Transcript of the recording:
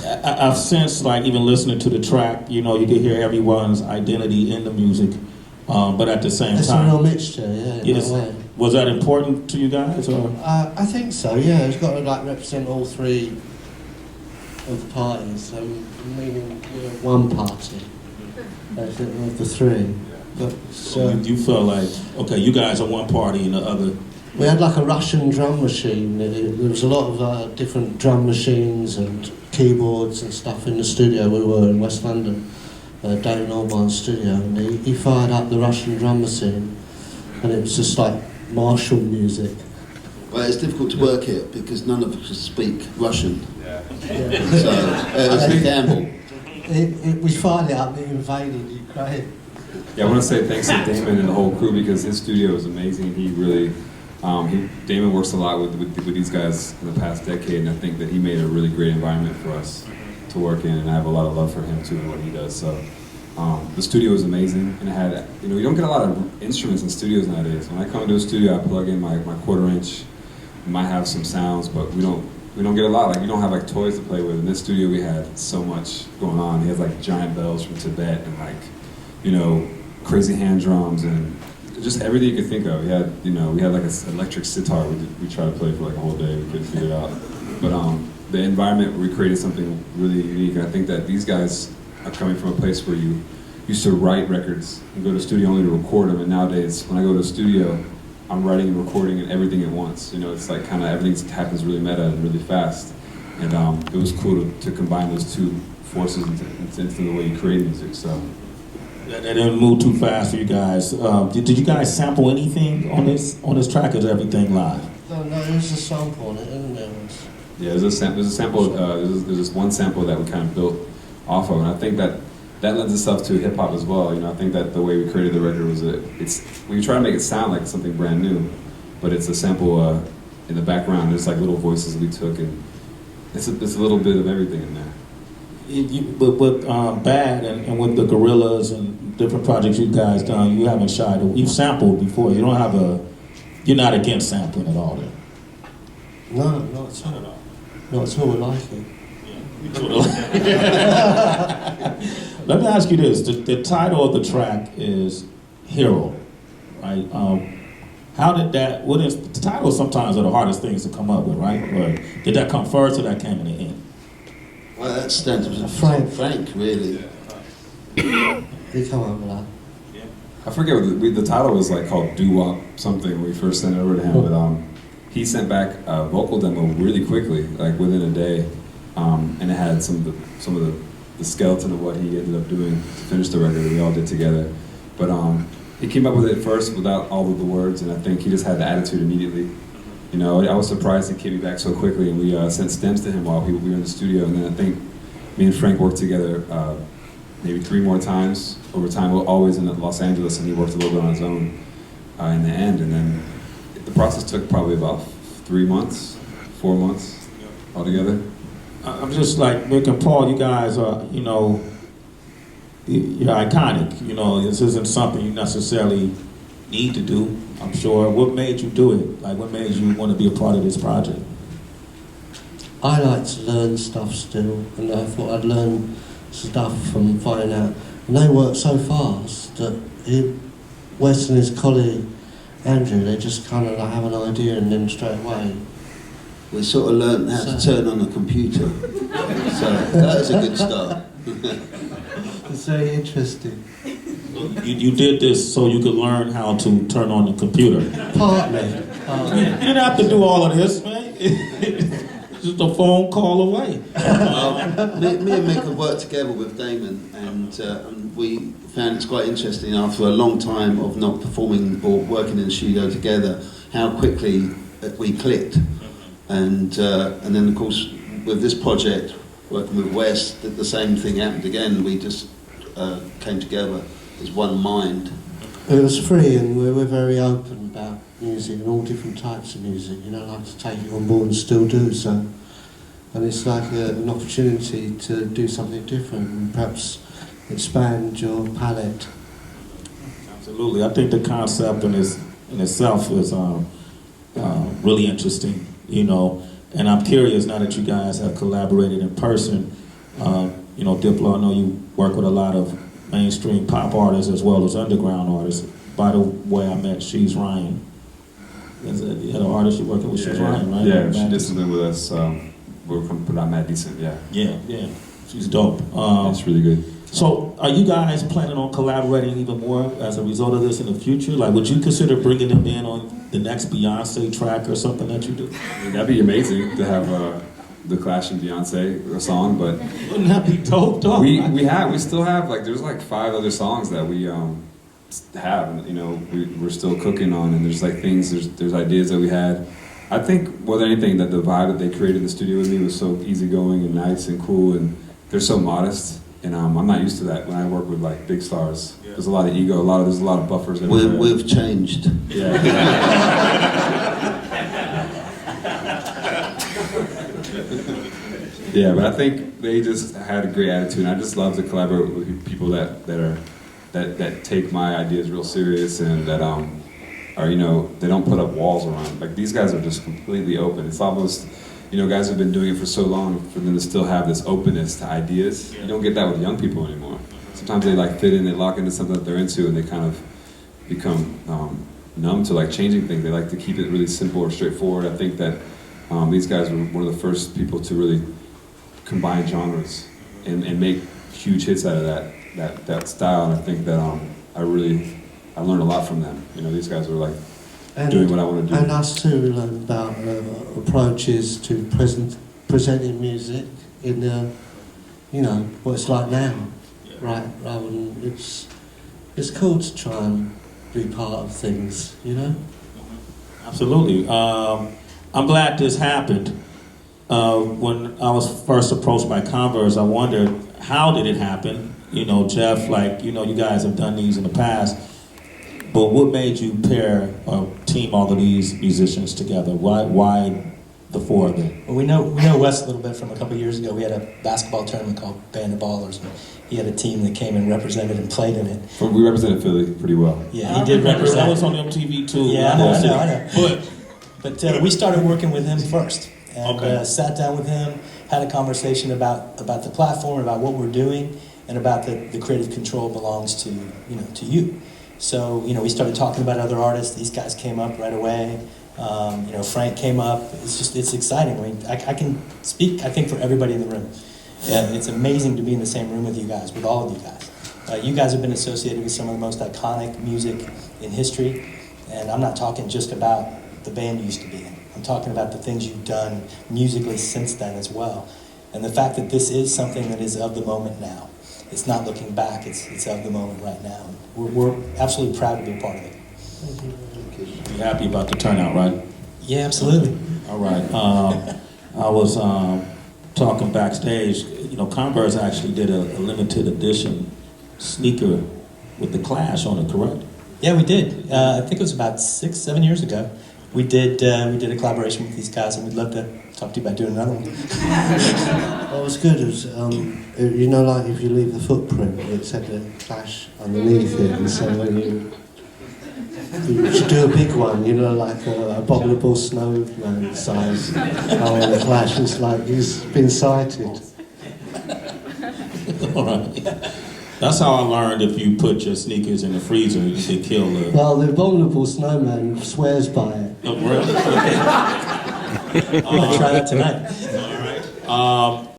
I've sensed, like, even listening to the track, you know, you can hear everyone's identity in the music, but at the same it's time... It's a real mixture, yeah. Yes. Was that important to you guys, or...? I think so, yeah. It's got to, like, represent all three of the parties, meaning we're one party of the three. But so you felt like, okay, you guys are one party and the other... We had like a Russian drum machine. There was a lot of different drum machines and keyboards and stuff in the studio. We were in West London, David Orban's studio, and he fired up the Russian drum machine, and it was just like martial music. Well, it's difficult to work it because none of us speak Russian. Yeah. So it was a gamble. We fired it up, it invaded Ukraine. Yeah, I want to say thanks to Damon and the whole crew because his studio is amazing. He really, Damon works a lot with these guys in the past decade, and I think that he made a really great environment for us to work in, and I have a lot of love for him too and what he does. So the studio is amazing, and it had, you know, you don't get a lot of instruments in studios nowadays. When I come to a studio, I plug in my quarter inch. We might have some sounds, but we don't get a lot. Like, you don't have like toys to play with. In this studio, we had so much going on. He has like giant bells from Tibet and like, you know, crazy hand drums and just everything you could think of. We had like an electric sitar. We tried to play for like a whole day. We couldn't figure it out. But the environment, we created something really unique. And I think that these guys are coming from a place where you used to write records and go to the studio only to record them. And nowadays, when I go to a studio, I'm writing and recording and everything at once. You know, it's like kind of everything happens really meta and really fast. And it was cool to combine those two forces into the way you create music. So. That didn't move too fast for you guys. Did you guys sample anything on this track, or is everything live? No, there's a sample on it, isn't there? Yeah, there's a sample. There's this one sample that we kind of built off of, and I think that lends itself to hip hop as well. You know, I think that the way we created the record was we try to make it sound like something brand new, but it's a sample in the background. There's like little voices we took, and it's a little bit of everything in there. But with Bad and with the Gorillas and different projects you guys done, you haven't shied. You've sampled before. You don't have you're not against sampling at all, then? No, not at all. Not at all. I like it. Let me ask you this: the title of the track is "Hero," right? How did that? What is the title? Sometimes are the hardest things to come up with, right? Or did that come first, or that came in the end? Well, that stands with Frank, really. He come up with that. I forget what the title was like, called Doo Wop something when we first sent it over to him, but he sent back a vocal demo really quickly, like within a day, and it had some of the skeleton of what he ended up doing to finish the record that we all did together. But he came up with it first without all of the words, and I think he just had the attitude immediately. You know, I was surprised he came back so quickly, and we sent stems to him while we were in the studio, and then I think me and Frank worked together maybe 3 more times over time. We're always in Los Angeles, and he worked a little bit on his own in the end, and then the process took probably about 3 months, 4 months altogether. I'm just like Mick and Paul. You guys are, you know, you're iconic. You know, this isn't something you necessarily need to do, I'm sure. What made you do it? Like, what made you want to be a part of this project? I like to learn stuff still, and I thought I'd learn stuff from finding out. And they work so fast that Wes and his colleague Andrew, they just kind of like have an idea and then straight away. We sort of learned how to turn on a computer, so that was a good start. It's very interesting. You did this so you could learn how to turn on the computer. Partly. You didn't have to do all of this, man. Just a phone call away. Me and Mick have worked together with Damon, and we found it's quite interesting after a long time of not performing or working in the studio together, how quickly we clicked. And then of course with this project, working with Wes, the same thing happened again. We just came together as one mind. It was free, and we were very open about music and all different types of music. You know, like to take it on board and still do so. And it's like an opportunity to do something different and perhaps expand your palette. Absolutely, I think the concept in itself is really interesting. You know, and I'm curious now that you guys have collaborated in person. You know, Diplo, I know you work with a lot of mainstream pop artists as well as underground artists. By the way, I met She's Ryan. Is it the other artist you're working with? She's Ryan, right? Yeah, she did something with us. We're going to put out Mad Decent, yeah. Yeah. She's dope. It's really good. So, are you guys planning on collaborating even more as a result of this in the future? Like, would you consider bringing them in on the next Beyonce track or something that you do? I mean, that'd be amazing to have the Clash and Beyonce song, but Wouldn't that be dope, though? we still have like there's like 5 other songs that we have, and you know we're still cooking on, and there's like things there's ideas that we had. I think more than anything that the vibe that they created in the studio with me was so easygoing and nice and cool, and they're so modest, and I'm not used to that when I work with like big stars. Yeah. There's a lot of ego, there's a lot of buffers everywhere. We've changed. Yeah. Yeah, but I think they just had a great attitude, and I just love to collaborate with people that take my ideas real serious, and that are, you know, they don't put up walls around. Like, these guys are just completely open. It's almost, you know, guys have been doing it for so long, for them to still have this openness to ideas. You don't get that with young people anymore. Sometimes they like fit in, they lock into something that they're into, and they kind of become numb to like changing things. They like to keep it really simple or straightforward. I think that these guys were one of the first people to really combine genres and make huge hits out of that style, and I think that I learned a lot from them. You know, these guys were like doing what I want to do. And us too, we learned about approaches to presenting music in you know, what it's like now, right? Rather than it's cool to try and be part of things, you know. Absolutely. I'm glad this happened. When I was first approached by Converse, I wondered, how did it happen? You know, Jeff, like, you know, you guys have done these in the past, but what made you pair or team all of these musicians together? Why the 4 of them? Well, we know Wes a little bit from a couple of years ago. We had a basketball tournament called Band of Ballers, and he had a team that came and represented and played in it. We represented Philly pretty well. Yeah, he did represent. That was on MTV too. Yeah, I know. But we started working with him first, and Okay. sat down with him, had a conversation about the platform, about what we're doing, and about the creative control belongs to you. So we started talking about other artists. These guys came up right away. Frank came up. It's exciting. I mean, I can speak, I think, for everybody in the room. And it's amazing to be in the same room with you guys, with all of you guys. You guys have been associated with some of the most iconic music in history, and I'm not talking just about the band you used to be in. I'm talking about the things you've done musically since then as well. And the fact that this is something that is of the moment now. It's not looking back, it's of the moment right now. We're absolutely proud to be part of it. You're happy about the turnout, right? Yeah, absolutely. All right. I was talking backstage. You know, Converse actually did a limited edition sneaker with the Clash on it, correct? Yeah, we did. I think it was about 6-7 years ago. We did a collaboration with these guys, and we'd love to talk to you about doing another one. What was good was, you know, like if you leave the footprint, it said the Clash underneath it, and so when you should do a big one, you know, like a abominable snowman size on the Clash. It's like he's been sighted. All right. That's how I learned if you put your sneakers in the freezer, you can kill the... Well, the abominable snowman swears by it. Oh, really? I'm going to try that tonight. All right.